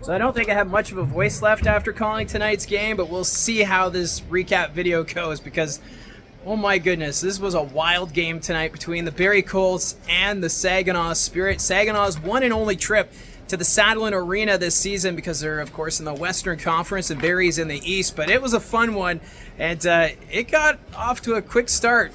So I don't think I have much of a voice left after calling tonight's game, but we'll see how this recap video goes because, oh my goodness, this was a wild game tonight between the Barrie Colts and the Saginaw Spirit. Saginaw's one and only trip to the Saddlein Arena this season because they're, of course, in the Western Conference and Barrie's in the East, but it was a fun one, and it got off to a quick start.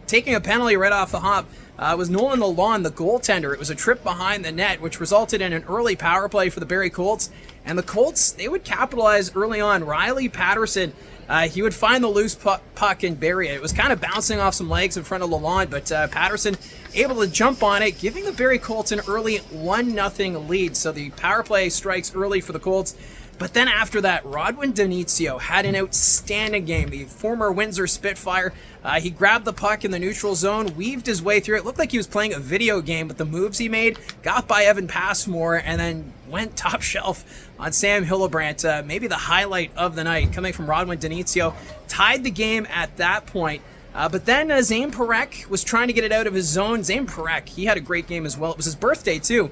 Taking a penalty right off the hop was Nolan Lalonde, the goaltender. It was a trip behind the net, which resulted in an early power play for the Barrie Colts. And the Colts, they would capitalize early on. Riley Patterson, he would find the loose puck and bury it. It was kind of bouncing off some legs in front of Lalonde, but Patterson able to jump on it, giving the Barrie Colts an early 1-0 lead. So the power play strikes early for the Colts. But then after that, Rodwin Denizio had an outstanding game. The former Windsor Spitfire, he grabbed the puck in the neutral zone, weaved his way through it. Looked like he was playing a video game with the moves he made, got by Evan Passmore, and then went top shelf on Sam Hillebrand. Maybe the highlight of the night coming from Rodwin Denizio. Tied the game at that point. But then Zane Parekh was trying to get it out of his zone. Zane Parekh, he had a great game as well. It was his birthday, too.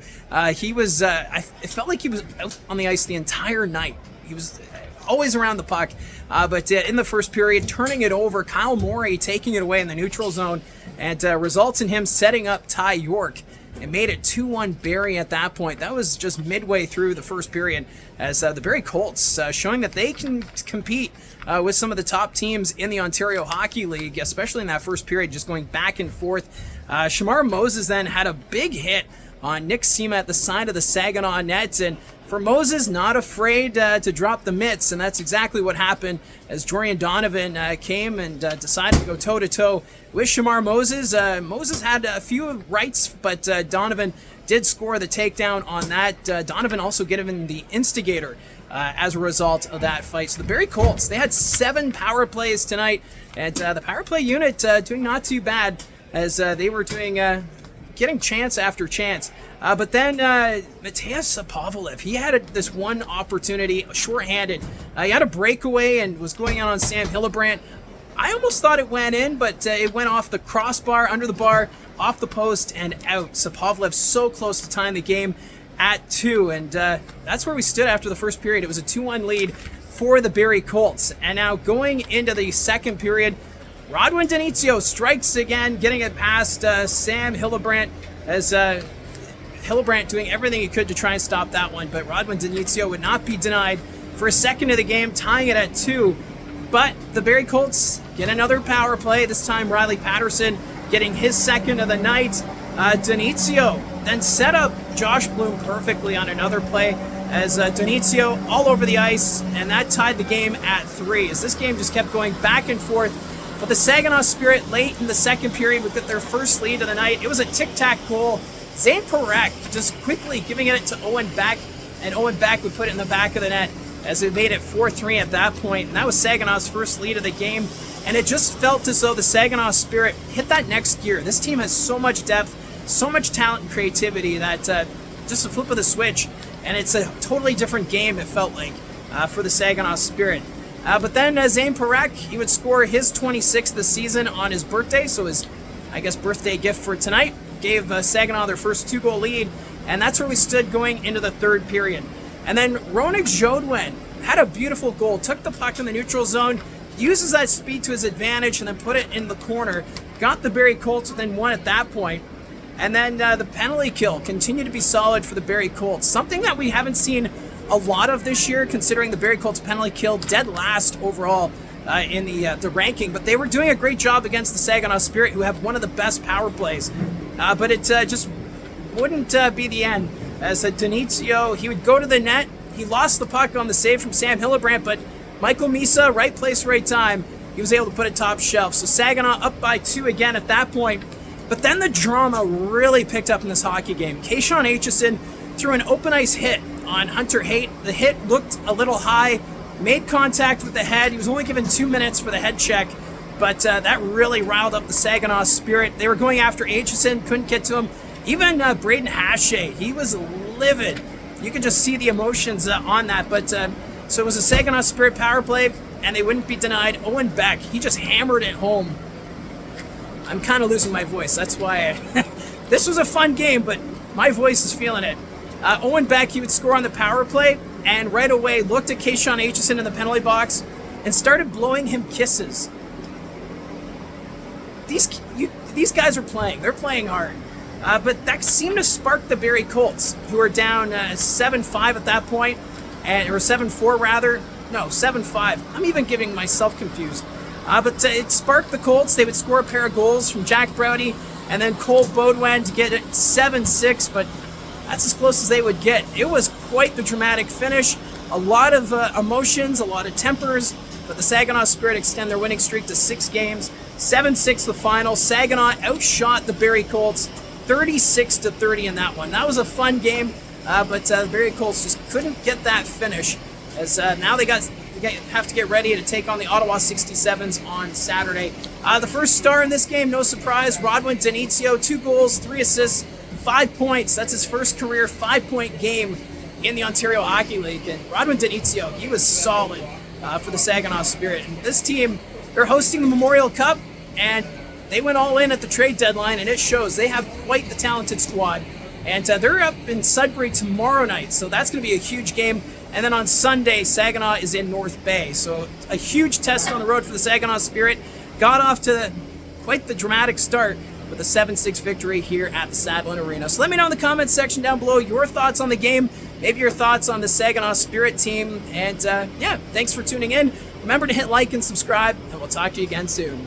He was, it felt like he was out on the ice the entire night. He was always around the puck. But in the first period, turning it over, Kyle Morey taking it away in the neutral zone, and results in him setting up Ty York. It made it 2-1 Barrie at that point. That was just midway through the first period as the Barrie Colts showing that they can compete with some of the top teams in the Ontario Hockey League, especially in that first period, just going back and forth. Shamar Moses then had a big hit on Nick Sema at the side of the Saginaw net, and for Moses, not afraid to drop the mitts, and that's exactly what happened as Jorian Donovan came and decided to go toe-to-toe with Shamar Moses. Moses had a few rights, but Donovan did score the takedown on that. Donovan also given the instigator as a result of that fight. So the Barrie Colts, they had 7 power plays tonight, and the power play unit doing not too bad as they were doing getting chance after chance. But then Mateus Pavlev, he had this one opportunity, shorthanded. He had a breakaway and was going out on Sam Hillebrand. I almost thought it went in, but it went off the crossbar, under the bar, off the post, and out. So Pavlev so close to tying the game at 2, and that's where we stood after the first period. It was a 2-1 lead for the Barrie Colts. And now going into the second period, Rodwin Denizio strikes again, getting it past Sam Hillebrand as Hillebrand doing everything he could to try and stop that one, but Rodwin Denizio would not be denied for a second of the game, tying it at 2. But the Barrie Colts get another power play, this time Riley Patterson getting his second of the night. Denizio then set up Josh Bloom perfectly on another play as Denizio all over the ice, and that tied the game at 3 as this game just kept going back and forth. But the Saginaw Spirit late in the second period would get their first lead of the night. It was a tic-tac goal. Zane Parekh just quickly giving it to Owen Beck, and Owen Beck would put it in the back of the net as it made it 4-3 at that point. And that was Saginaw's first lead of the game. And it just felt as though the Saginaw Spirit hit that next gear. This team has so much depth, so much talent and creativity that just a flip of the switch, and it's a totally different game, it felt like, for the Saginaw Spirit. But then Zane Parekh, he would score his 26th this season on his birthday, so his, I guess, birthday gift for tonight. Gave Saginaw their first 2-goal lead, and that's where we stood going into the third period. And then Ronak Jodwin had a beautiful goal, took the puck in the neutral zone, uses that speed to his advantage, and then put it in the corner. Got the Barrie Colts within 1 at that point. And then the penalty kill continued to be solid for the Barrie Colts, something that we haven't seen a lot of this year, considering the Barrie Colts penalty kill dead last overall in the ranking, but they were doing a great job against the Saginaw Spirit, who have one of the best power plays. But it just wouldn't be the end, as Denizio, he would go to the net. He lost the puck on the save from Sam Hillebrand, but Michael Misa, right place, right time, he was able to put it top shelf. So Saginaw up by 2 again at that point. But then the drama really picked up in this hockey game. Kayshawn Aitchison threw an open ice hit on Hunter Haight. The hit looked a little high, made contact with the head. He was only given 2 minutes for the head check, but that really riled up the Saginaw Spirit. They were going after Aitchison, couldn't get to him. Even Braden Hache, he was livid. You could just see the emotions on that. But so it was a Saginaw Spirit power play, and they wouldn't be denied. Owen Beck, he just hammered it home. I'm kind of losing my voice. That's why this was a fun game, but my voice is feeling it. Owen Beck, he would score on the power play, and right away looked at Kayshawn Aitchison in the penalty box and started blowing him kisses. These guys are playing. They're playing hard. But that seemed to spark the Barrie Colts, who are down 7-5 at that point, or 7-4 rather. No, 7-5. I'm even getting myself confused. But it sparked the Colts. They would score a pair of goals from Jack Browdy and then Cole Baudouin to get it 7-6, but that's as close as they would get. It was quite the dramatic finish. A lot of emotions, a lot of tempers, but the Saginaw Spirit extend their winning streak to 6 games. 7-6 the final. Saginaw outshot the Barrie Colts 36-30 in that one. That was a fun game, but the Barrie Colts just couldn't get that finish, as now they have to get ready to take on the Ottawa 67s on Saturday. The first star in this game, no surprise, Rodwin Denizio, 2 goals, 3 assists, 5 points. That's his first career 5-point game in the Ontario Hockey League. And Rodwin Denizio, he was solid for the Saginaw Spirit. And this team, they're hosting the Memorial Cup, and they went all in at the trade deadline, and it shows. They have quite the talented squad. And they're up in Sudbury tomorrow night, so that's going to be a huge game. And then on Sunday, Saginaw is in North Bay. So a huge test on the road for the Saginaw Spirit. Got off to quite the dramatic start with a 7-6 victory here at the Sadlin Arena. So let me know in the comments section down below your thoughts on the game, maybe your thoughts on the Saginaw Spirit team. And yeah, thanks for tuning in. Remember to hit like and subscribe, and we'll talk to you again soon.